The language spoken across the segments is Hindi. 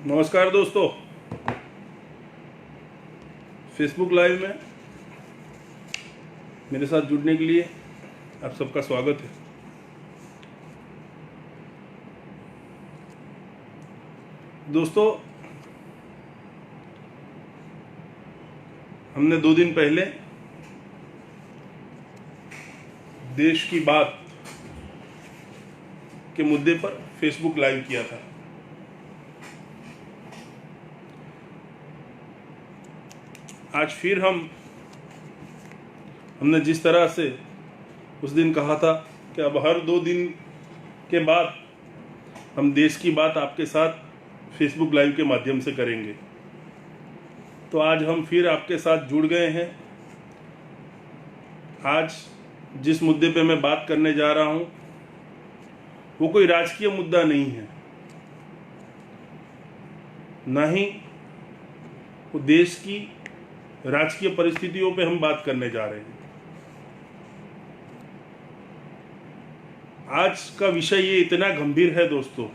नमस्कार दोस्तों, फेसबुक लाइव में मेरे साथ जुड़ने के लिए आप सबका स्वागत है। दोस्तों, हमने 2 दिन पहले देश की बात के मुद्दे पर फेसबुक लाइव किया था। आज फिर हमने जिस तरह से उस दिन कहा था कि अब हर 2 दिन के बाद हम देश की बात आपके साथ फेसबुक लाइव के माध्यम से करेंगे, तो आज हम फिर आपके साथ जुड़ गए हैं। आज जिस मुद्दे पे मैं बात करने जा रहा हूं वो कोई राजकीय मुद्दा नहीं है, ना ही वो देश की राजकीय परिस्थितियों पे हम बात करने जा रहे हैं। आज का विषय ये इतना गंभीर है दोस्तों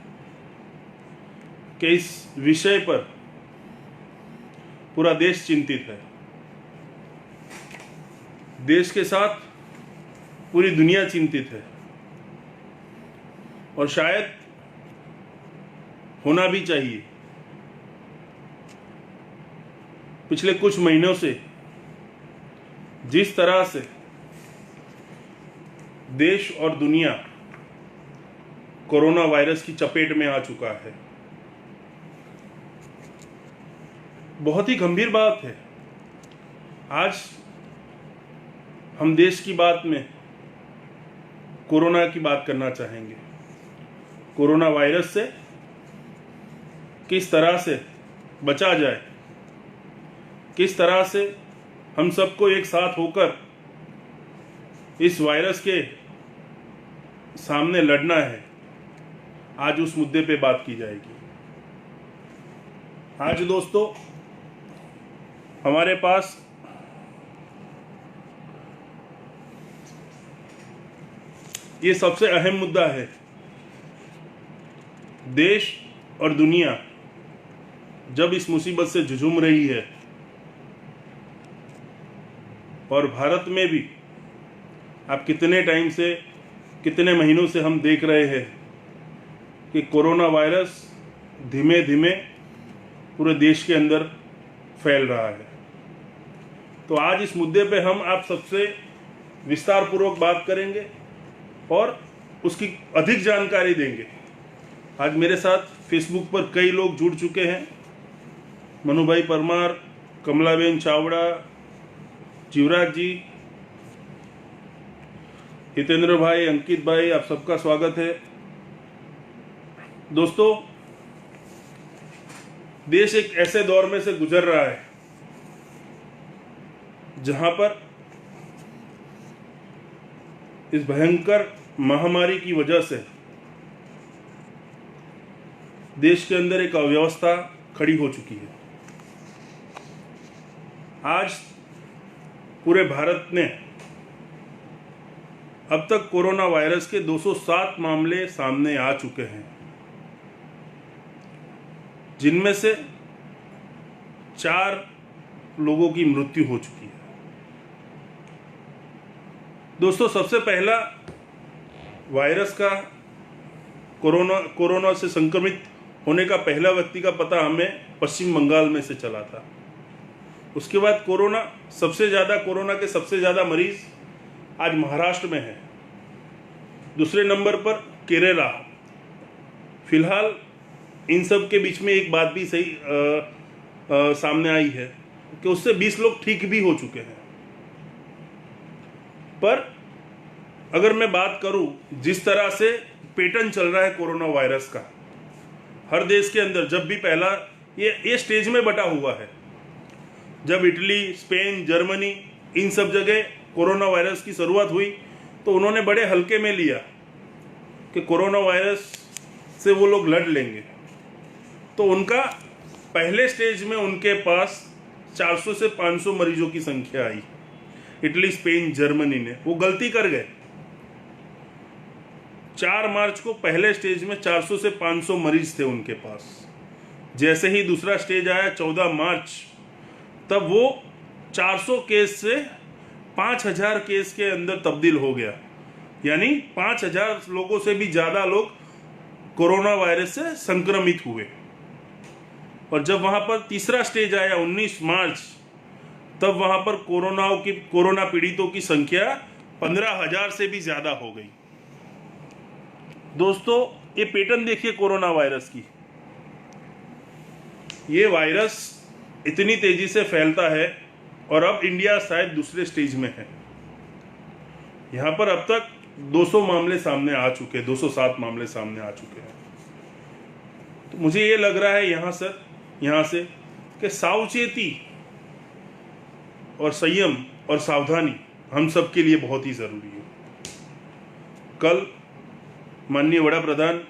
कि इस विषय पर पूरा देश चिंतित है। देश के साथ पूरी दुनिया चिंतित है और शायद होना भी चाहिए। पिछले कुछ महीनों से जिस तरह से देश और दुनिया कोरोना वायरस की चपेट में आ चुका है, बहुत ही गंभीर बात है। आज हम देश की बात में कोरोना की बात करना चाहेंगे। कोरोना वायरस से किस तरह से बचा जाए, किस तरह से हम सबको एक साथ होकर इस वायरस के सामने लड़ना है, आज उस मुद्दे पे बात की जाएगी। आज दोस्तों हमारे पास ये सबसे अहम मुद्दा है। देश और दुनिया जब इस मुसीबत से जूझ रही है और भारत में भी आप कितने टाइम से, कितने महीनों से हम देख रहे हैं कि कोरोना वायरस धीमे धीमे पूरे देश के अंदर फैल रहा है। तो आज इस मुद्दे पे हम आप सबसे विस्तार पूर्वक बात करेंगे और उसकी अधिक जानकारी देंगे। आज मेरे साथ फेसबुक पर कई लोग जुड़ चुके हैं। मनु भाई परमार, कमलाबेन चावड़ा, जीवराज जी, हितेंद्र भाई, अंकित भाई, आप सबका स्वागत है। दोस्तों, देश एक ऐसे दौर में से गुजर रहा है जहां पर इस भयंकर महामारी की वजह से देश के अंदर एक अव्यवस्था खड़ी हो चुकी है। आज पूरे भारत ने अब तक कोरोना वायरस के 207 मामले सामने आ चुके हैं, जिनमें से 4 लोगों की मृत्यु हो चुकी है। दोस्तों, सबसे पहला वायरस का कोरोना से संक्रमित होने का पहला व्यक्ति का पता हमें पश्चिम बंगाल में से चला था। उसके बाद कोरोना के सबसे ज़्यादा मरीज आज महाराष्ट्र में है। दूसरे नंबर पर केरला। फिलहाल इन सब के बीच में एक बात भी सही सामने आई है कि उससे 20 लोग ठीक भी हो चुके हैं। पर अगर मैं बात करूं जिस तरह से पैटर्न चल रहा है कोरोना वायरस का, हर देश के अंदर जब भी पहला ये स्टेज में बटा हुआ है। जब इटली, स्पेन, जर्मनी, इन सब जगह कोरोना वायरस की शुरुआत हुई तो उन्होंने बड़े हल्के में लिया कि कोरोना वायरस से वो लोग लड़ लेंगे। तो उनका पहले स्टेज में उनके पास 400 से 500 मरीजों की संख्या आई। इटली, स्पेन, जर्मनी ने वो गलती कर गए। 4 मार्च को पहले स्टेज में 400 से 500 मरीज थे उनके पास। जैसे ही दूसरा स्टेज आया 14 मार्च, तब वो 400 केस से 5000 केस के अंदर तब्दील हो गया। यानी 5000 लोगों से भी ज़्यादा लोग कोरोना वायरस से संक्रमित हुए। और जब वहाँ पर तीसरा स्टेज आया 19 मार्च, तब वहाँ पर कोरोना पीड़ितों की संख्या 15,000 से भी ज़्यादा हो गई। दोस्तों, ये पैटर्न देखिए कोरोना वायरस की। ये वायरस इतनी तेजी से फैलता है और अब इंडिया शायद दूसरे स्टेज में है। यहाँ पर अब तक 200 मामले सामने आ चुके हैं, 207 मामले सामने आ चुके हैं। तो मुझे ये लग रहा है यहाँ से कि सावचेती और संयम और सावधानी हम सब के लिए बहुत ही ज़रूरी है। कल माननीय वड़ा प्रधान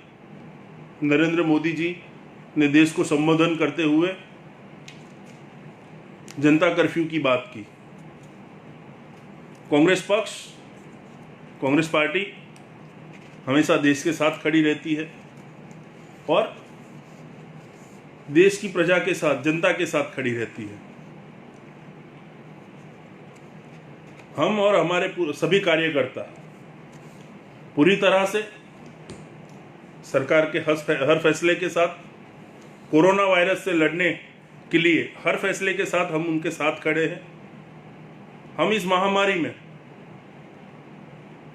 नरेंद्र मोदी जी ने देश को संबोधन करते हुए जनता कर्फ्यू की बात की। कांग्रेस पार्टी हमेशा देश के साथ खड़ी रहती है और देश की प्रजा के साथ, जनता के साथ खड़ी रहती है। हम और हमारे सभी कार्यकर्ता पूरी तरह से सरकार के हर फैसले के साथ, कोरोना वायरस से लड़ने के लिए हर फैसले के साथ हम उनके साथ खड़े हैं। हम इस महामारी में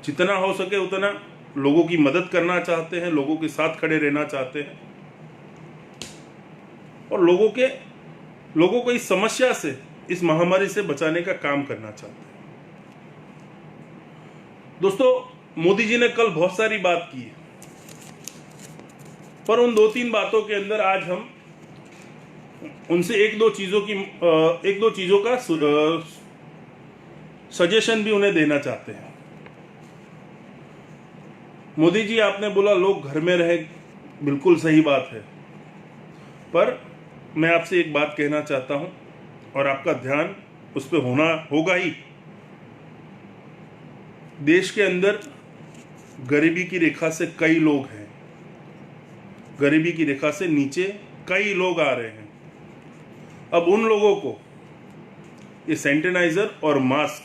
जितना हो सके उतना लोगों की मदद करना चाहते हैं, लोगों के साथ खड़े रहना चाहते हैं और लोगों को इस समस्या से, इस महामारी से बचाने का काम करना चाहते हैं। दोस्तों, मोदी जी ने कल बहुत सारी बात की है, पर उन 2-3 बातों के अंदर आज हम उनसे एक दो चीजों का सजेशन भी उन्हें देना चाहते हैं। मोदी जी, आपने बोला लोग घर में रहे, बिल्कुल सही बात है, पर मैं आपसे एक बात कहना चाहता हूं और आपका ध्यान उस पर होगा ही। देश के अंदर गरीबी की रेखा से कई लोग हैं, गरीबी की रेखा से नीचे कई लोग आ रहे हैं। अब उन लोगों को ये सैनिटाइजर और मास्क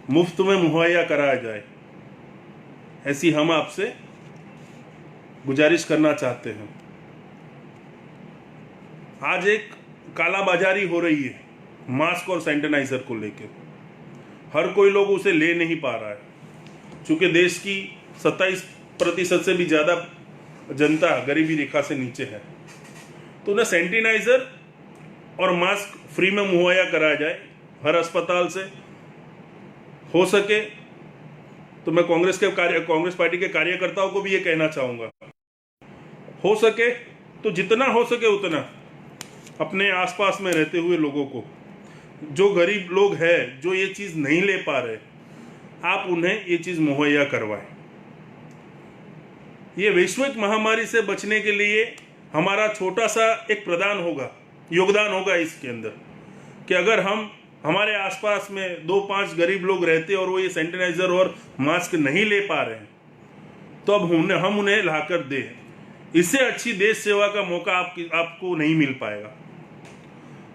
मुफ्त में मुहैया कराया जाए, ऐसी हम आपसे गुजारिश करना चाहते हैं। आज एक कालाबाजारी हो रही है मास्क और सैनिटाइजर को लेकर, हर कोई लोग उसे ले नहीं पा रहा है। चूंकि देश की 27% से भी ज़्यादा जनता गरीबी रेखा से नीचे है, तो उन्हें सैनिटाइजर और मास्क फ्री में मुहैया कराया जाए हर अस्पताल से। हो सके तो मैं कांग्रेस पार्टी के कार्यकर्ताओं को भी ये कहना चाहूँगा, हो सके तो जितना हो सके उतना अपने आसपास में रहते हुए लोगों को, जो गरीब लोग हैं, जो ये चीज़ नहीं ले पा रहे, आप उन्हें ये चीज़ मुहैया करवाएं। ये वैश्विक महामारी से बचने के लिए हमारा छोटा सा एक योगदान होगा इसके अंदर, कि अगर हमारे आसपास में 2-5 गरीब लोग रहते और वो ये सैनिटाइजर और मास्क नहीं ले पा रहे हैं, तो अब हम उन्हें लाकर दें। इससे अच्छी देश सेवा का मौका आपको नहीं मिल पाएगा।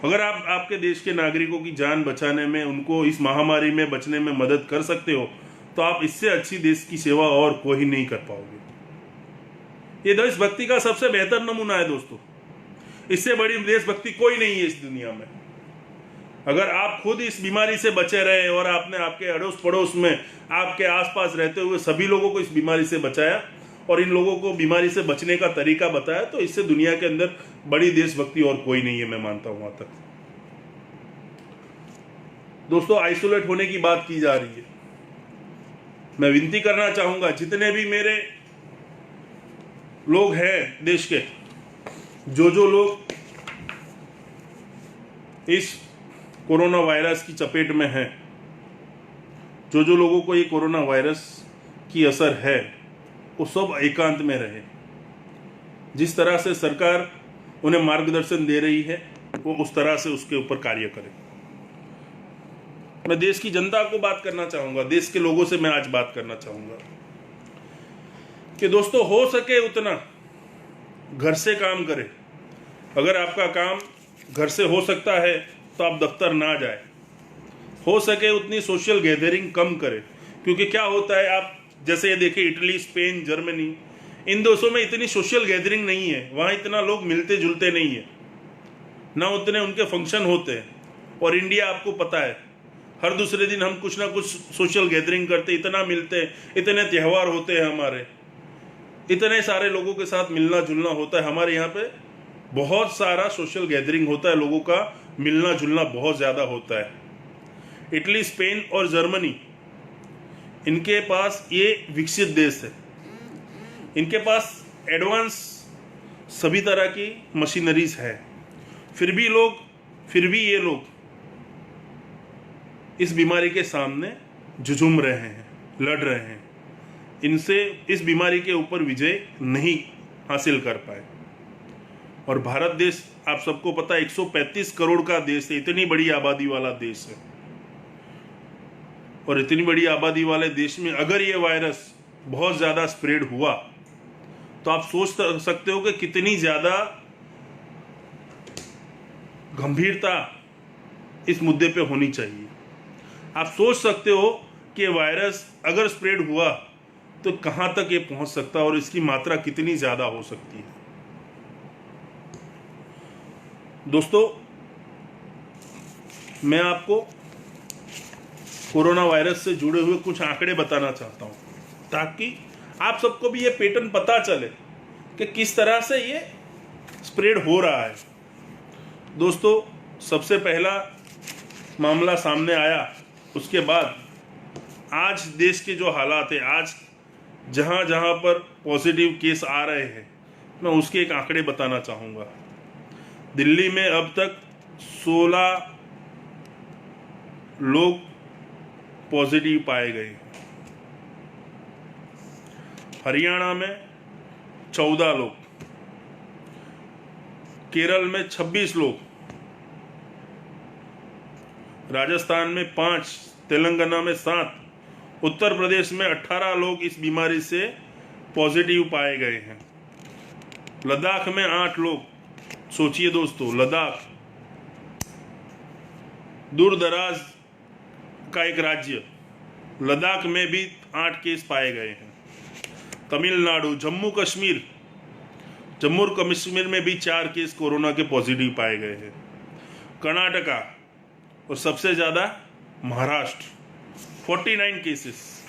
अगर आप आपके देश के नागरिकों की जान बचाने में, उनको इस महामारी में बचने में मदद कर सकते हो, तो आप इससे अच्छी देश की सेवा और कोई नहीं कर पाओगे। ये देशभक्ति का सबसे बेहतर नमूना है दोस्तों। इससे बड़ी देशभक्ति कोई नहीं है इस दुनिया में। अगर आप खुद इस बीमारी से बचे रहे और आपने आपके अड़ोस पड़ोस में, आपके आसपास रहते हुए सभी लोगों को इस बीमारी से बचाया और इन लोगों को बीमारी से बचने का तरीका बताया, तो इससे दुनिया के अंदर बड़ी देशभक्ति और कोई नहीं है, मैं मानता हूं। वहां तक दोस्तों, आइसोलेट होने की बात की जा रही है। मैं विनती करना चाहूंगा, जितने भी मेरे लोग हैं देश के, जो लोग इस कोरोना वायरस की चपेट में हैं, जो लोगों को ये कोरोना वायरस की असर है, वो सब एकांत में रहे। जिस तरह से सरकार उन्हें मार्गदर्शन दे रही है, वो उस तरह से उसके ऊपर कार्य करें। मैं देश की जनता को बात करना चाहूंगा, देश के लोगों से मैं आज बात करना चाहूंगा कि दोस्तों, हो सके उतना घर से काम करें। अगर आपका काम घर से हो सकता है तो आप दफ्तर ना जाए, हो सके उतनी सोशल गैदरिंग कम करें। क्योंकि क्या होता है, आप जैसे ये देखिए इटली, स्पेन, जर्मनी, इन देशों में इतनी सोशल गैदरिंग नहीं है, वहाँ इतना लोग मिलते जुलते नहीं है, ना उतने उनके फंक्शन होते हैं। और इंडिया आपको पता है, हर दूसरे दिन हम कुछ ना कुछ सोशल गैदरिंग करते, इतना मिलते, इतने त्यौहार होते हैं हमारे, इतने सारे लोगों के साथ मिलना जुलना होता है। हमारे यहाँ पे बहुत सारा सोशल गैदरिंग होता है, लोगों का मिलना जुलना बहुत ज़्यादा होता है। इटली, स्पेन और जर्मनी, इनके पास ये विकसित देश है, इनके पास एडवांस सभी तरह की मशीनरीज है, फिर भी ये लोग इस बीमारी के सामने जुझुम रहे हैं, लड़ रहे हैं, इनसे इस बीमारी के ऊपर विजय नहीं हासिल कर पाए। और भारत देश, आप सबको पता है, 135 करोड़ का देश है, इतनी बड़ी आबादी वाला देश है। और इतनी बड़ी आबादी वाले देश में अगर ये वायरस बहुत ज़्यादा स्प्रेड हुआ तो आप सोच सकते हो कि कितनी ज़्यादा गंभीरता इस मुद्दे पे होनी चाहिए। आप सोच सकते हो कि वायरस अगर स्प्रेड हुआ तो कहां तक ये पहुंच सकता है और इसकी मात्रा कितनी ज़्यादा हो सकती है। दोस्तों, मैं आपको कोरोना वायरस से जुड़े हुए कुछ आंकड़े बताना चाहता हूं, ताकि आप सबको भी ये पैटर्न पता चले कि किस तरह से ये स्प्रेड हो रहा है। दोस्तों, सबसे पहला मामला सामने आया, उसके बाद आज देश के जो हालात है, आज जहां जहां पर पॉजिटिव केस आ रहे हैं, मैं उसके एक आंकड़े बताना चाहूँगा। दिल्ली में अब तक 16 लोग पॉजिटिव पाए गए, हरियाणा में 14 लोग, केरल में 26 लोग, राजस्थान में 5, तेलंगाना में 7, उत्तर प्रदेश में 18 लोग इस बीमारी से पॉजिटिव पाए गए हैं। लद्दाख में 8 लोग। सोचिए दोस्तों, लद्दाख दूर दराज का एक राज्य, लद्दाख में भी 8 केस पाए गए हैं। तमिलनाडु, जम्मू कश्मीर में भी 4 केस कोरोना के पॉजिटिव पाए गए हैं। कर्नाटका और सबसे ज़्यादा Maharashtra, 49 cases,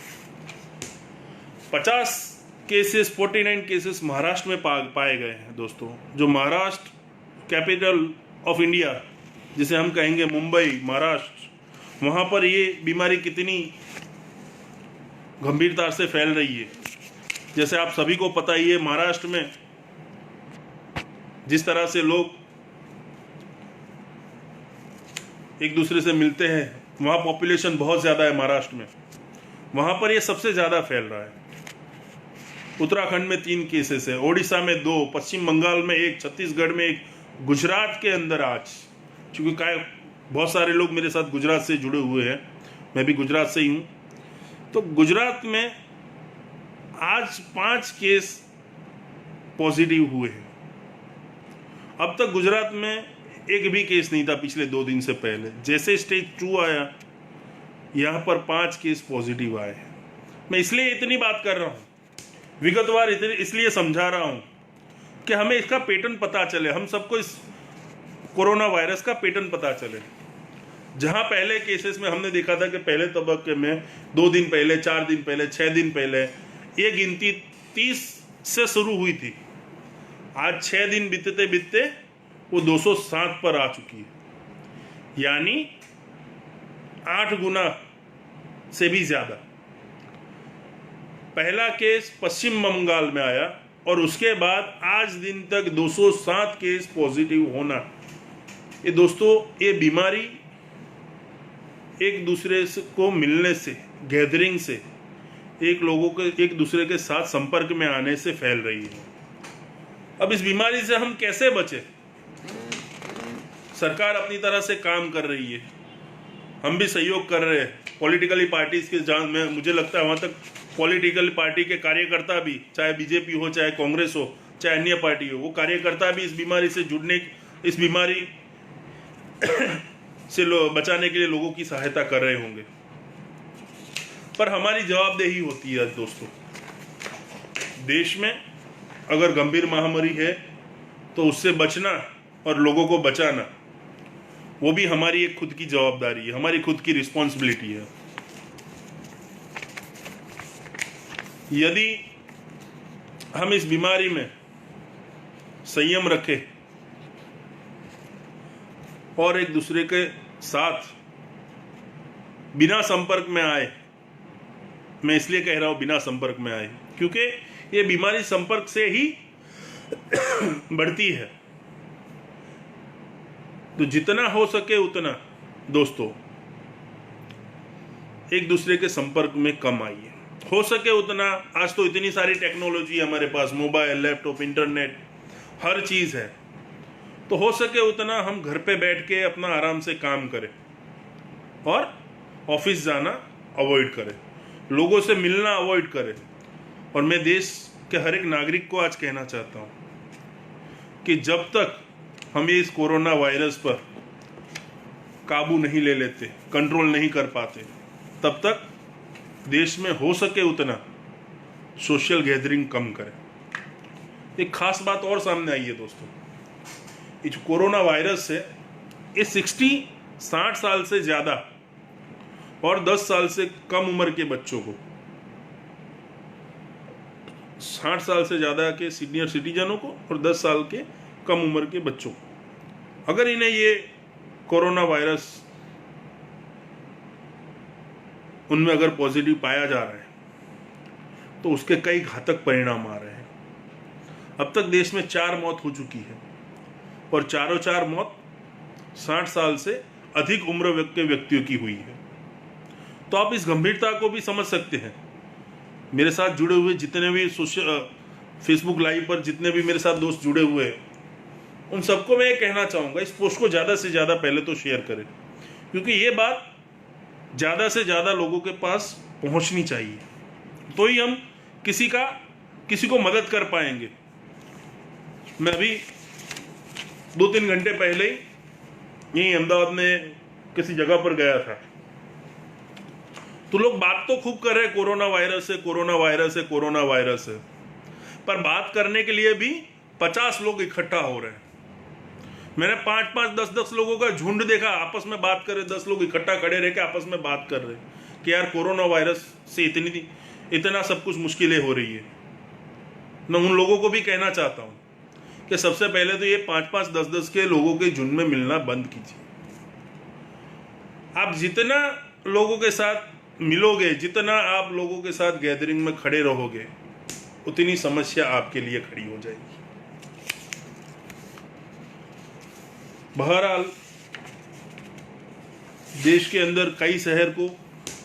50 cases, 49 cases Maharashtra में पाए गए हैं। दोस्तों, जो महाराष्ट्र कैपिटल ऑफ इंडिया जिसे हम कहेंगे मुंबई, महाराष्ट्र, वहाँ पर ये बीमारी कितनी गंभीरता से फैल रही है। जैसे आप सभी को पता ही है, महाराष्ट्र में जिस तरह से लोग एक दूसरे से मिलते हैं, वहाँ पॉपुलेशन बहुत ज़्यादा है महाराष्ट्र में, वहाँ पर ये सबसे ज़्यादा फैल रहा है। उत्तराखंड में 3 केसेस है, ओडिशा में 2, पश्चिम बंगाल में 1, छत्तीसगढ़ में 1, गुजरात के अंदर आज, क्योंकि बहुत सारे लोग मेरे साथ गुजरात से जुड़े हुए हैं, मैं भी गुजरात से ही हूँ, तो गुजरात में आज 5 केस पॉजिटिव हुए हैं। अब तक गुजरात में एक भी केस नहीं था पिछले 2 दिन से पहले। जैसे स्टेज 2 आया, यहाँ पर 5 केस पॉजिटिव आए। मैं इसलिए इतनी बात कर रहा हूँ, विगतवार इसलिए समझा रहा हूँ कि हमें इसका पैटर्न पता चले, हम सबको इस कोरोना वायरस का पैटर्न पता चले। जहाँ पहले केसेस में हमने देखा था कि पहले तबक्के में 2 दिन पहले, 4 दिन पहले, 6 दिन पहले ये गिनती 30 से शुरू हुई थी, आज 6 दिन बीतते बीतते वो 207 पर आ चुकी है, यानी 8 गुना से भी ज़्यादा। पहला केस पश्चिम बंगाल में आया और उसके बाद आज दिन तक 207 केस पॉजिटिव होना। ये दोस्तों, ये बीमारी एक दूसरे को मिलने से, गैदरिंग से, लोगों के एक दूसरे के साथ संपर्क में आने से फैल रही है। अब इस बीमारी से हम कैसे बचें? सरकार अपनी तरह से काम कर रही है, हम भी सहयोग कर रहे हैं। पॉलिटिकली पार्टीज के जान में मुझे लगता है वहाँ तक पॉलिटिकल पार्टी के कार्यकर्ता भी, चाहे बीजेपी हो, चाहे कांग्रेस हो, चाहे अन्य पार्टी हो, वो कार्यकर्ता भी इस बीमारी से इस बीमारी से बचाने के लिए लोगों की सहायता कर रहे होंगे। पर हमारी जवाबदेही होती है दोस्तों, देश में अगर गंभीर महामारी है तो उससे बचना और लोगों को बचाना, वो भी हमारी एक खुद की जवाबदारी है, हमारी खुद की रिस्पॉन्सिबिलिटी है। यदि हम इस बीमारी में संयम रखें और एक दूसरे के साथ बिना संपर्क में आए, मैं इसलिए कह रहा हूं बिना संपर्क में आए क्योंकि ये बीमारी संपर्क से ही बढ़ती है, तो जितना हो सके उतना दोस्तों एक दूसरे के संपर्क में कम आइए, हो सके उतना। आज तो इतनी सारी टेक्नोलॉजी हमारे पास, मोबाइल, लैपटॉप, इंटरनेट, हर चीज़ है, तो हो सके उतना हम घर पे बैठ के अपना आराम से काम करें और ऑफिस जाना अवॉइड करें, लोगों से मिलना अवॉइड करें। और मैं देश के हर एक नागरिक को आज कहना चाहता हूँ कि जब तक हम इस कोरोना वायरस पर काबू नहीं ले लेते, कंट्रोल नहीं कर पाते, तब तक देश में हो सके उतना सोशल गैदरिंग कम करें। एक खास बात और सामने आई है दोस्तों, इस कोरोना वायरस से इस 60 साल से ज़्यादा और 10 साल से कम उम्र के बच्चों को, 60 साल से ज़्यादा के सीनियर सिटीजनों को और 10 साल के कम उम्र के बच्चों को, अगर इन्हें ये कोरोना वायरस उनमें अगर पॉजिटिव पाया जा रहा है तो उसके कई घातक परिणाम आ रहे हैं। अब तक देश में 4 मौत हो चुकी है और चारों मौत 60 साल से अधिक उम्र के व्यक्तियों की हुई है। तो आप इस गंभीरता को भी समझ सकते हैं। मेरे साथ जुड़े हुए जितने भी फेसबुक लाइव पर जितने भी मेरे साथ दोस्त जुड़े हुए हैं, उन सबको मैं ये कहना चाहूँगा, इस पोस्ट को ज़्यादा से ज़्यादा पहले तो शेयर करें, क्योंकि ये बात ज़्यादा से ज़्यादा लोगों के पास पहुँचनी चाहिए, तो ही हम किसी को मदद कर पाएंगे। मैं अभी 2-3 घंटे पहले ही यहीं अहमदाबाद में किसी जगह पर गया था, तो लोग बात तो खूब कर रहे हैं कोरोना वायरस है, कोरोना वायरस है, कोरोना वायरस है, पर बात करने के लिए भी 50 लोग इकट्ठा हो रहे हैं। मैंने 5-5, 10-10 लोगों का झुंड देखा, आपस में बात कर रहे, 10 लोग इकट्ठा खड़े रह के आपस में बात कर रहे कि यार कोरोना वायरस से इतना सब कुछ मुश्किलें हो रही है। मैं उन लोगों को भी कहना चाहता हूँ कि सबसे पहले तो ये 5-5, 10-10 के लोगों के झुंड में मिलना बंद कीजिए। आप जितना लोगों के साथ मिलोगे, जितना आप लोगों के साथ गैदरिंग में खड़े रहोगे, उतनी समस्या आपके लिए खड़ी हो जाएगी। बहरहाल देश के अंदर कई शहर को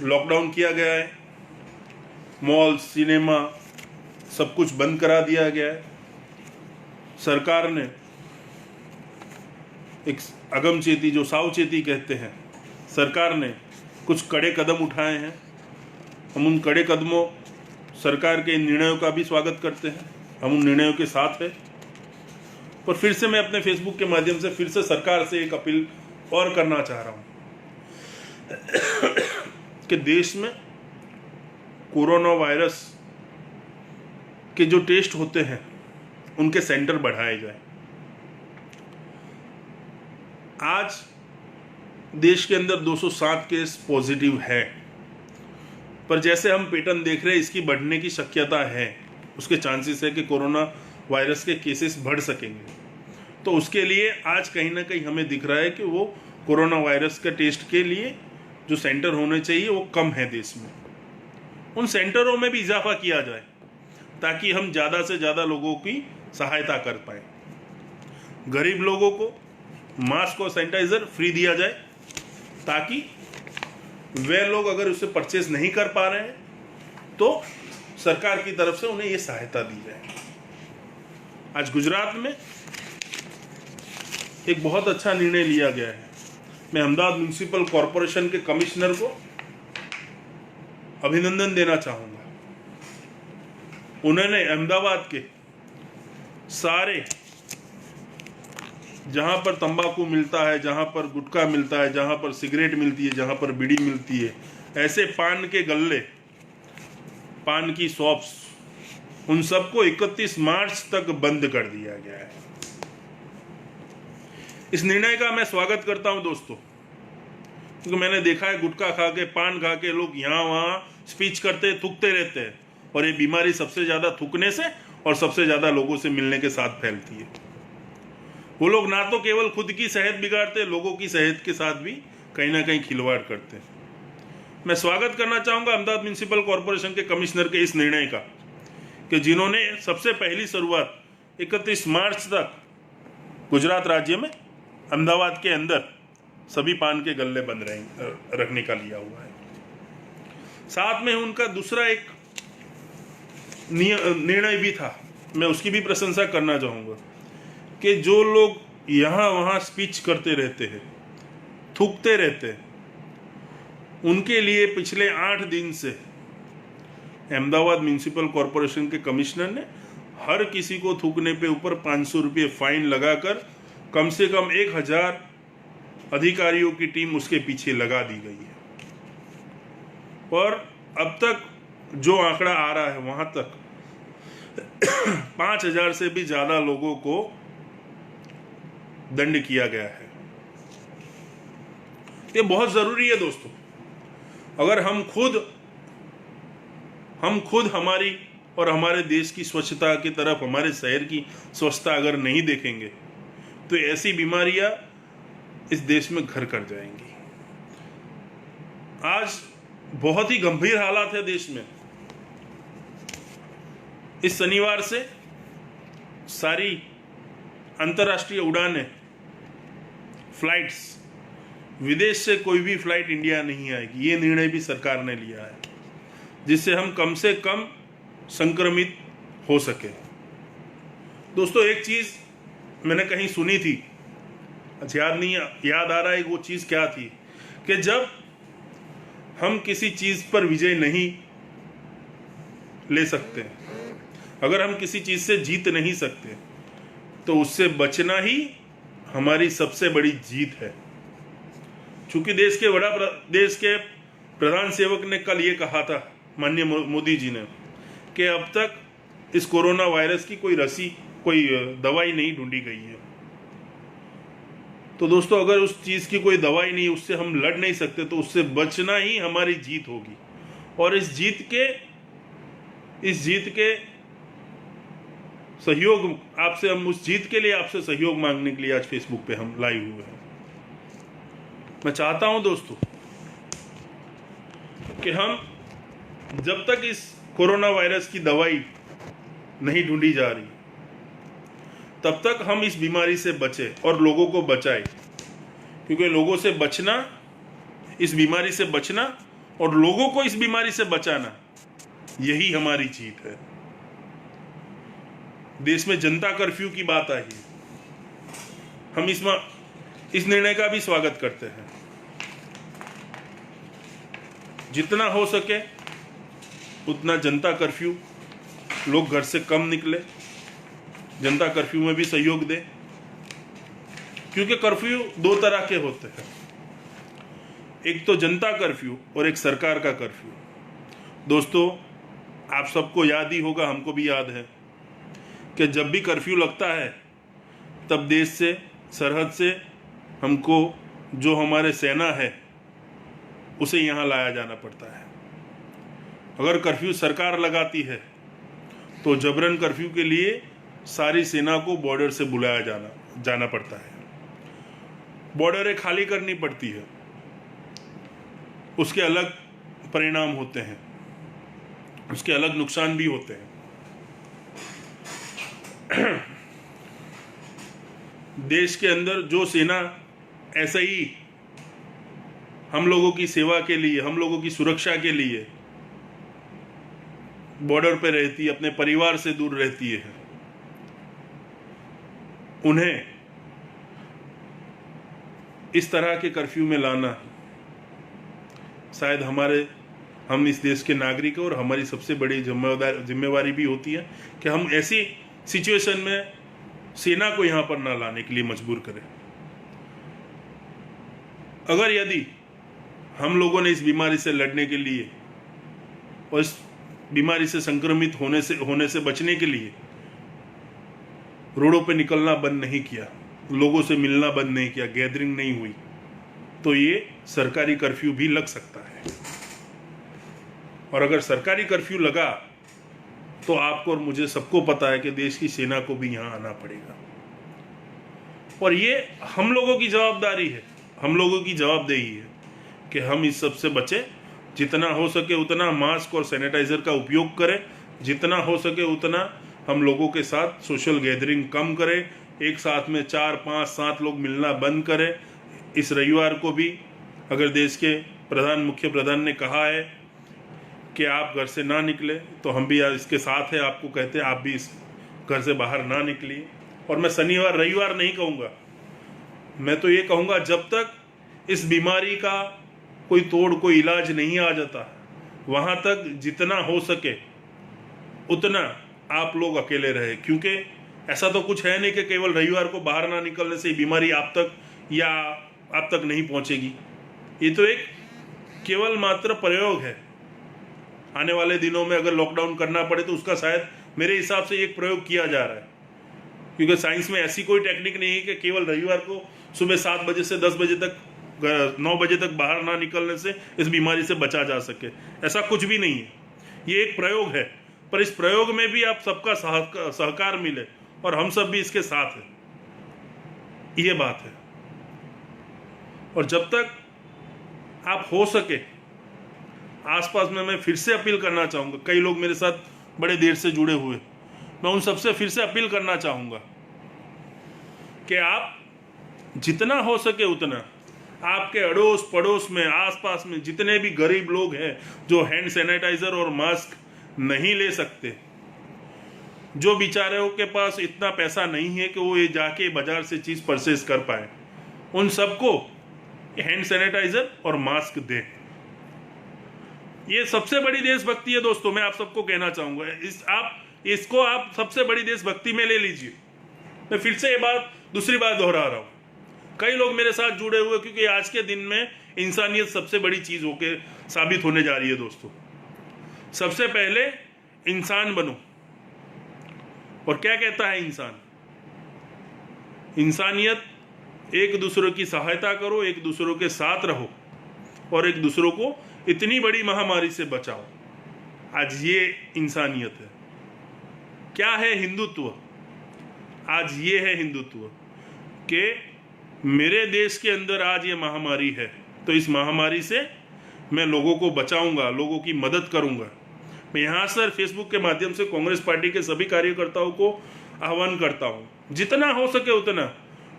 लॉकडाउन किया गया है, मॉल, सिनेमा सब कुछ बंद करा दिया गया है। सरकार ने एक अगमचेती, जो सावचेती कहते हैं, सरकार ने कुछ कड़े कदम उठाए हैं। हम उन कड़े कदमों, सरकार के निर्णयों का भी स्वागत करते हैं, हम उन निर्णयों के साथ हैं। पर फिर से मैं अपने फेसबुक के माध्यम से फिर से सरकार से एक अपील और करना चाह रहा हूँ कि देश में कोरोना वायरस के जो टेस्ट होते हैं उनके सेंटर बढ़ाए जाए। आज देश के अंदर 207 केस पॉजिटिव है, पर जैसे हम पैटर्न देख रहे हैं इसकी बढ़ने की शक्यता है, उसके चांसेस है कि कोरोना वायरस के केसेस बढ़ सकेंगे। तो उसके लिए आज कहीं ना कहीं हमें दिख रहा है कि वो कोरोना वायरस के टेस्ट के लिए जो सेंटर होने चाहिए वो कम है देश में। उन सेंटरों में भी इजाफा किया जाए ताकि हम ज़्यादा से ज़्यादा लोगों की सहायता कर पाए। गरीब लोगों को मास्क और सैनिटाइजर फ्री दिया जाए ताकि वे लोग अगर उसे परचेज नहीं कर पा रहे हैं तो सरकार की तरफ से उन्हें ये सहायता दी जाए। आज गुजरात में एक बहुत अच्छा निर्णय लिया गया है। मैं अहमदाबाद म्यूनिसिपल कॉरपोरेशन के कमिश्नर को अभिनंदन देना चाहूँगा। उन्होंने अहमदाबाद के सारे जहाँ पर तंबाकू मिलता है, जहाँ पर गुटखा मिलता है, जहाँ पर सिगरेट मिलती है, जहाँ पर बीड़ी मिलती है, ऐसे पान के गल्ले, पान की शॉप्स, उन सबको 31 मार्च तक बंद कर दिया गया है। इस निर्णय का मैं स्वागत करता हूं दोस्तों, क्योंकि मैंने देखा है गुटखा खा के, पान खा के लोग यहाँ वहाँ स्पीच करते, थूकते रहते हैं, और ये बीमारी सबसे ज़्यादा थूकने से और सबसे ज़्यादा लोगों से मिलने के साथ फैलती है। वो लोग ना तो केवल खुद की सेहत बिगाड़ते, लोगों की सेहत के साथ भी कहीं ना कहीं खिलवाड़ करते हैं। मैं स्वागत करना चाहूँगा अहमदाबाद म्यूनिसिपल कॉरपोरेशन के कमिश्नर के इस निर्णय का, कि जिन्होंने सबसे पहली शुरुआत 31 मार्च तक गुजरात राज्य में अहमदाबाद के अंदर सभी पान के गल्ले बंद रखने का लिया हुआ है। साथ में उनका दूसरा एक निर्णय भी था, मैं उसकी भी प्रशंसा करना चाहूँगा, कि जो लोग यहाँ वहाँ स्पीच करते रहते हैं, थूकते रहते हैं, उनके लिए पिछले 8 दिन से अहमदाबाद म्यूनिसिपल कॉरपोरेशन के कमिश्नर ने हर किसी को थूकने पे ऊपर 500 रुपये फाइन लगाकर कम से कम 1000 अधिकारियों की टीम उसके पीछे लगा दी गई है। और अब तक जो आंकड़ा आ रहा है, वहां तक 5000 से भी ज्यादा लोगों को दंड किया गया है। ये बहुत जरूरी है दोस्तों। अगर हम खुद हमारी और हमारे देश की स्वच्छता की तरफ, हमारे शहर की स्वच्छता अगर नहीं देखेंगे, तो ऐसी बीमारियां इस देश में घर कर जाएंगी। आज बहुत ही गंभीर हालात है देश में। इस शनिवार से सारी अंतर्राष्ट्रीय उड़ानें, फ्लाइट्स, विदेश से कोई भी फ्लाइट इंडिया नहीं आएगी। ये निर्णय भी सरकार ने लिया है, जिससे हम कम से कम संक्रमित हो सके। दोस्तों, एक चीज मैंने कहीं सुनी थी, याद आ रहा है वो चीज क्या थी, कि जब हम किसी चीज पर विजय नहीं ले सकते, अगर हम किसी चीज से जीत नहीं सकते, तो उससे बचना ही हमारी सबसे बड़ी जीत है। चूंकि देश के प्रधान सेवक ने कल ये कहा था, माननीय मोदी जी ने, कि अब तक इस कोरोना वायरस की कोई दवाई नहीं ढूंढी गई है। तो दोस्तों, अगर उस चीज की कोई दवाई नहीं, उससे हम लड़ नहीं सकते, तो उससे बचना ही हमारी जीत होगी। और इस जीत के सहयोग आपसे, हम उस जीत के लिए आपसे सहयोग मांगने के लिए आज फेसबुक पे हम लाइव हुए हैं। मैं चाहता हूं दोस्तों कि हम, जब तक इस कोरोना वायरस की दवाई नहीं ढूंढी जा रही, तब तक हम इस बीमारी से बचें और लोगों को बचाएं। क्योंकि लोगों से बचना, इस बीमारी से बचना और लोगों को इस बीमारी से बचाना, यही हमारी जीत है। देश में जनता कर्फ्यू की बात आई है, हम इस निर्णय का भी स्वागत करते हैं। जितना हो सके उतना जनता कर्फ्यू, लोग घर से कम निकले, जनता कर्फ्यू में भी सहयोग दे। क्योंकि कर्फ्यू 2 तरह के होते हैं, एक तो जनता कर्फ्यू और एक सरकार का कर्फ्यू। दोस्तों, आप सबको याद ही होगा, हमको भी याद है, कि जब भी कर्फ्यू लगता है, तब देश से, सरहद से हमको, जो हमारे सेना है, उसे यहाँ लाया जाना पड़ता है। अगर कर्फ्यू सरकार लगाती है, तो जबरन कर्फ्यू के लिए सारी सेना को बॉर्डर से बुलाया जाना पड़ता है। बॉर्डरें खाली करनी पड़ती है, उसके अलग परिणाम होते हैं, उसके अलग नुकसान भी होते हैं। देश के अंदर जो सेना ऐसे ही हम लोगों की सेवा के लिए, हम लोगों की सुरक्षा के लिए बॉर्डर पे रहती है, अपने परिवार से दूर रहती है, उन्हें इस तरह के कर्फ्यू में लाना शायद हम इस देश के नागरिक और हमारी सबसे बड़ी जिम्मेवारी भी होती है, कि हम ऐसी सिचुएशन में सेना को यहाँ पर ना लाने के लिए मजबूर करे। अगर यदि हम लोगों ने इस बीमारी से लड़ने के लिए और इस बीमारी से संक्रमित होने से बचने के लिए रोडों पे निकलना बंद नहीं किया, लोगों से मिलना बंद नहीं किया, गैदरिंग नहीं हुई, तो ये सरकारी कर्फ्यू भी लग सकता है। और अगर सरकारी कर्फ्यू लगा तो आपको और मुझे सबको पता है कि देश की सेना को भी यहाँ आना पड़ेगा। और ये हम लोगों की जवाबदारी है, हम लोगों की जवाबदेही है कि हम इस सब से बचें। जितना हो सके उतना मास्क और सैनिटाइजर का उपयोग करें, जितना हो सके उतना हम लोगों के साथ सोशल गैदरिंग कम करें, एक साथ में 4, 5, 7 लोग मिलना बंद करें। इस रविवार को भी अगर देश के मुख्य प्रधान ने कहा है कि आप घर से ना निकले, तो हम भी इसके साथ है, आपको कहते हैं आप भी इस घर से बाहर ना निकलिए। और मैं शनिवार रविवार नहीं कहूँगा, मैं तो ये कहूँगा जब तक इस बीमारी का कोई तोड़ कोई इलाज नहीं आ जाता, वहाँ तक जितना हो सके उतना आप लोग अकेले रहे। क्योंकि ऐसा तो कुछ है नहीं कि केवल रविवार को बाहर ना निकलने से बीमारी आप तक या आप तक नहीं पहुँचेगी। ये तो एक केवल मात्र प्रयोग है। आने वाले दिनों में अगर लॉकडाउन करना पड़े तो उसका शायद मेरे हिसाब से एक प्रयोग किया जा रहा है, क्योंकि साइंस में ऐसी कोई टेक्निक नहीं है कि केवल रविवार को सुबह 7 बजे से 10 बजे तक 9 बजे तक बाहर ना निकलने से इस बीमारी से बचा जा सके। ऐसा कुछ भी नहीं है, ये एक प्रयोग है। पर इस प्रयोग में भी आप सबका सहकार मिले और हम सब भी इसके साथ हैं, ये बात है। और जब तक आप हो सके आसपास में, मैं फिर से अपील करना चाहूँगा, कई लोग मेरे साथ बड़े देर से जुड़े हुए, मैं उन सबसे फिर से अपील करना चाहूँगा कि आप जितना हो सके उतना आपके अड़ोस पड़ोस में, आसपास में जितने भी गरीब लोग हैं जो हैंड सैनिटाइजर और मास्क नहीं ले सकते, जो बेचारों के पास इतना पैसा नहीं है कि वो ये जाके बाजार से चीज़ परचेज कर पाए, उन सबको हैंड सैनिटाइजर और मास्क दें। ये सबसे बड़ी देशभक्ति है दोस्तों, मैं आप सबको कहना चाहूँगा। इसको आप सबसे बड़ी देशभक्ति में ले लीजिए। मैं फिर से ये बात दूसरी बार दोहरा रहा हूँ, कई लोग मेरे साथ जुड़े हुए, क्योंकि आज के दिन में इंसानियत सबसे बड़ी चीज़ होके साबित होने जा रही है दोस्तों। सबसे पहले इंसान बनो। और क्या कहता है इंसान? इंसानियत, एक दूसरे की सहायता करो, एक दूसरों के साथ रहो और एक दूसरों को इतनी बड़ी महामारी से बचाओ। आज ये इंसानियत है। क्या है हिंदुत्व? आज ये है हिंदुत्व कि मेरे देश के अंदर आज ये महामारी है, तो इस महामारी से मैं लोगों को बचाऊंगा, लोगों की मदद करूंगा। मैं यहाँ सर फेसबुक के माध्यम से कांग्रेस पार्टी के सभी कार्यकर्ताओं को आह्वान करता हूँ, जितना हो सके उतना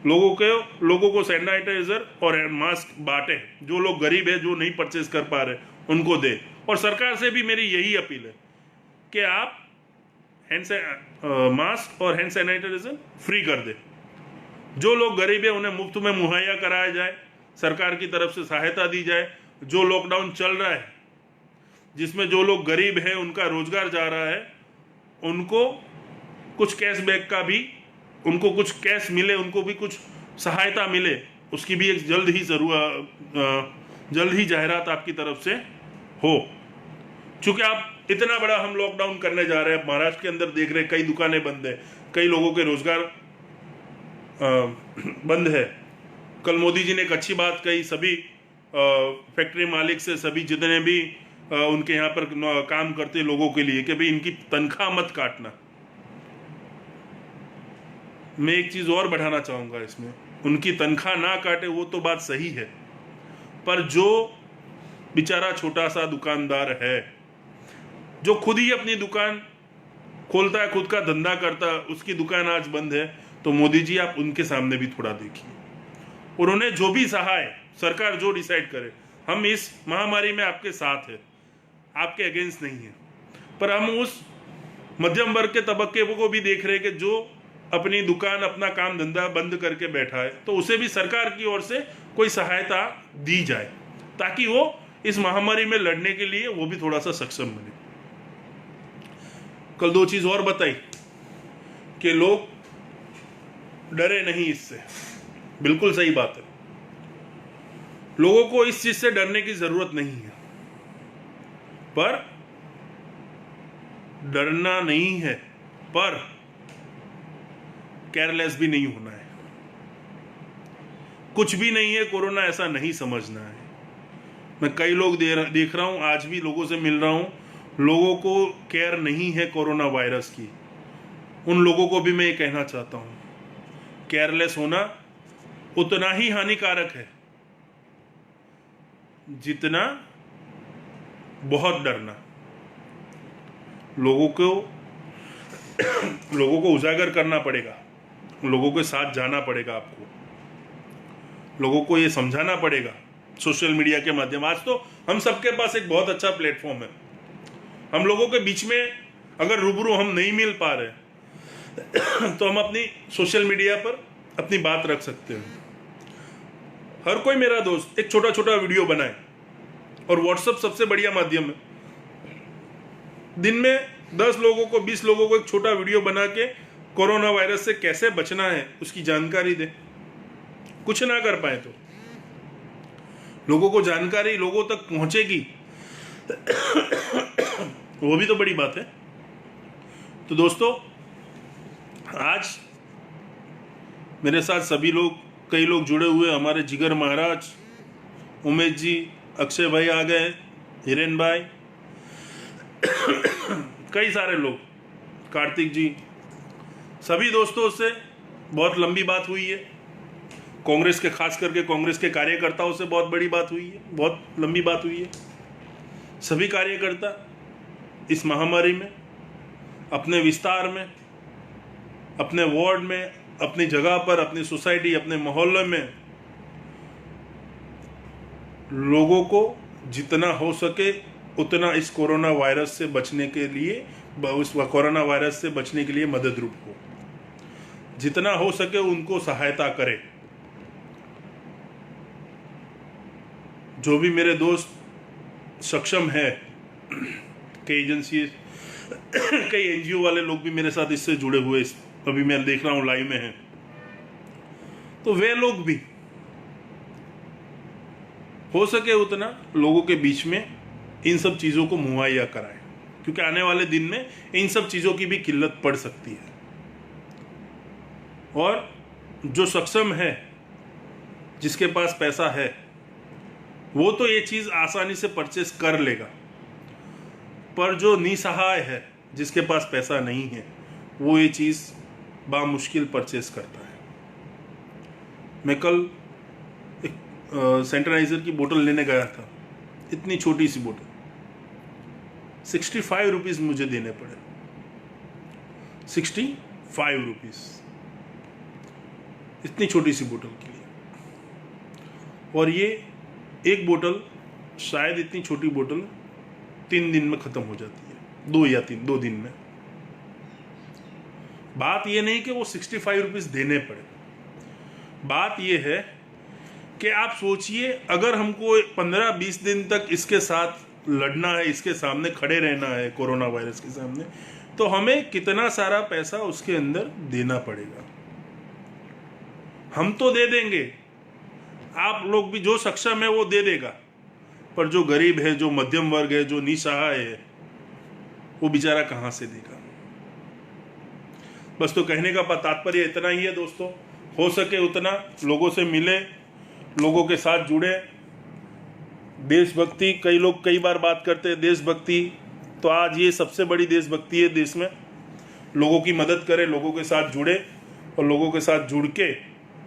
लोगों को सैनिटाइजर और मास्क बांटे। जो लोग गरीब है, जो नहीं परचेज कर पा रहे, उनको दे। और सरकार से भी मेरी यही अपील है कि आप मास्क और हैंड सैनिटाइजर फ्री कर दे। जो लोग गरीब है उन्हें मुफ्त में मुहैया कराया जाए, सरकार की तरफ से सहायता दी जाए। जो लॉकडाउन चल रहा है, जिसमें जो लोग गरीब हैं उनका रोजगार जा रहा है, उनको कुछ कैशबैक का भी, उनको कुछ कैश मिले, उनको भी कुछ सहायता मिले, उसकी भी एक जल्द ही जाहिरात आपकी तरफ से हो। चूंकि आप इतना बड़ा हम लॉकडाउन करने जा रहे हैं, महाराष्ट्र के अंदर देख रहे हैं कई दुकानें बंद है, कई लोगों के रोजगार बंद है। कल मोदी जी ने एक अच्छी बात कही, सभी फैक्ट्री मालिक से, सभी जितने भी उनके यहाँ पर काम करते लोगों के लिए, कि भाई इनकी तनख्वाह मत काटना। मैं एक चीज़ और बढ़ाना चाहूँगा इसमें, उनकी तनख्वाह ना काटे वो तो बात सही है, पर जो बेचारा छोटा सा दुकानदार है, जो खुद ही अपनी दुकान खोलता है, खुद का धंधा करता है, उसकी दुकान आज बंद है, तो मोदी जी आप उनके सामने भी थोड़ा देखिए और उन्हें जो भी सहाय सरकार जो डिसाइड करे, हम इस महामारी में आपके साथ है, आपके अगेंस्ट नहीं है। पर हम उस मध्यम वर्ग के तबके को भी देख रहे हैं कि जो अपनी दुकान, अपना काम धंधा बंद करके बैठा है, तो उसे भी सरकार की ओर से कोई सहायता दी जाए, ताकि वो इस महामारी में लड़ने के लिए वो भी थोड़ा सा सक्षम बने। कल 2 चीज़ और बताई कि लोग डरे नहीं इससे, बिल्कुल सही बात है। लोगों को इस चीज से डरने की जरूरत नहीं है, पर डरना नहीं है, पर केयरलेस भी नहीं होना है। कुछ भी नहीं है कोरोना, ऐसा नहीं समझना है। मैं कई लोग देख रहा हूं, आज भी लोगों से मिल रहा हूं, लोगों को केयर नहीं है कोरोना वायरस की। उन लोगों को भी मैं ये कहना चाहता हूं, केयरलेस होना उतना ही हानिकारक है जितना बहुत डरना। लोगों को उजागर करना पड़ेगा, लोगों के साथ जाना पड़ेगा, आपको लोगों को ये समझाना पड़ेगा सोशल मीडिया के माध्यम। आज तो हम सबके पास एक बहुत अच्छा प्लेटफॉर्म है। हम लोगों के बीच में अगर रूबरू हम नहीं मिल पा रहे तो हम अपनी सोशल मीडिया पर अपनी बात रख सकते हैं। हर कोई मेरा दोस्त एक छोटा छोटा वीडियो बनाए, और व्हाट्सएप सबसे बढ़िया माध्यम है। दिन में 10 लोगों को 20 लोगों को एक छोटा वीडियो बना के कोरोना वायरस से कैसे बचना है उसकी जानकारी दे। कुछ ना कर पाए तो लोगों को जानकारी लोगों तक पहुंचेगी वो भी तो बड़ी बात है। तो दोस्तों, आज मेरे साथ सभी लोग, कई लोग जुड़े हुए, हमारे जिगर महाराज, उमेश जी, अक्षय भाई आ गए, हिरेन भाई, कई सारे लोग, कार्तिक जी, सभी दोस्तों से बहुत लंबी बात हुई है। कांग्रेस के, खास करके कांग्रेस के कार्यकर्ताओं से बहुत बड़ी बात हुई है, बहुत लंबी बात हुई है। सभी कार्यकर्ता इस महामारी में, अपने विस्तार में, अपने वार्ड में, अपनी जगह पर, अपनी सोसाइटी, अपने मोहल्ले में लोगों को जितना हो सके उतना इस कोरोना वायरस से बचने के लिए, उस कोरोना वायरस से बचने के लिए मदद रूप हो, जितना हो सके उनको सहायता करें। जो भी मेरे दोस्त सक्षम है, कई एजेंसी, कई एनजीओ वाले लोग भी मेरे साथ इससे जुड़े हुए, अभी मैं देख रहा हूं लाइव में हैं, तो वे लोग भी हो सके उतना लोगों के बीच में इन सब चीज़ों को मुहैया कराएं, क्योंकि आने वाले दिन में इन सब चीज़ों की भी किल्लत पड़ सकती है। और जो सक्षम है, जिसके पास पैसा है, वो तो ये चीज़ आसानी से परचेस कर लेगा, पर जो निसहाय है, जिसके पास पैसा नहीं है, वो ये चीज़ बामुश्किल परचेस करता है। मैं कल एक सैनिटाइजर की बोतल लेने गया था, इतनी छोटी सी बोतल, 65 रुपीज़ मुझे देने पड़े, 65 रुपीज़ इतनी छोटी सी बोतल के लिए। और ये एक बोतल, शायद इतनी छोटी बोतल 3 दिन में ख़त्म हो जाती है, 2 दिन में। बात ये नहीं कि वो 65 रुपीज़ देने पड़े, बात ये है कि आप सोचिए, अगर हमको 15-20 दिन तक इसके साथ लड़ना है, इसके सामने खड़े रहना है, कोरोना वायरस के सामने, तो हमें कितना सारा पैसा उसके अंदर देना पड़ेगा। हम तो दे देंगे, आप लोग भी, जो सक्षम है वो दे देगा, पर जो गरीब है, जो मध्यम वर्ग है, जो निसहाय है, वो बेचारा कहाँ से देगा। बस तो कहने का तात्पर्य इतना ही है दोस्तों, हो सके उतना लोगों से मिले, लोगों के साथ जुड़े। देशभक्ति, कई लोग कई बार बात करते हैं देशभक्ति, तो आज ये सबसे बड़ी देशभक्ति है देश में। लोगों की मदद करें, लोगों के साथ जुड़े, और लोगों के साथ जुड़ के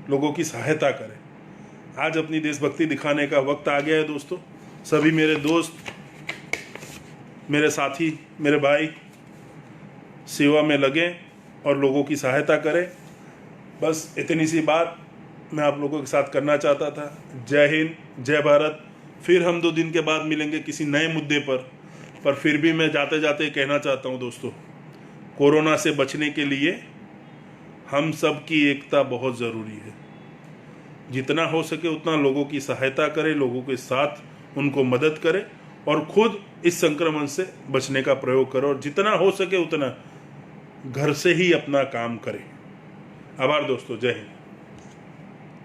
लोगों की सहायता करें। आज अपनी देशभक्ति दिखाने का वक्त आ गया है दोस्तों। सभी मेरे दोस्त, मेरे साथी, मेरे भाई सेवा में लगें और लोगों की सहायता करें। बस इतनी सी बात मैं आप लोगों के साथ करना चाहता था। जय हिंद, जय भारत। फिर हम 2 दिन के बाद मिलेंगे किसी नए मुद्दे पर फिर भी मैं जाते जाते कहना चाहता हूँ दोस्तों, कोरोना से बचने के लिए हम सब की एकता बहुत ज़रूरी है। जितना हो सके उतना लोगों की सहायता करें, लोगों के साथ उनको मदद करें, और खुद इस संक्रमण से बचने का प्रयोग करें, और जितना हो सके उतना घर से ही अपना काम करें। आभार दोस्तों, जय हिंद।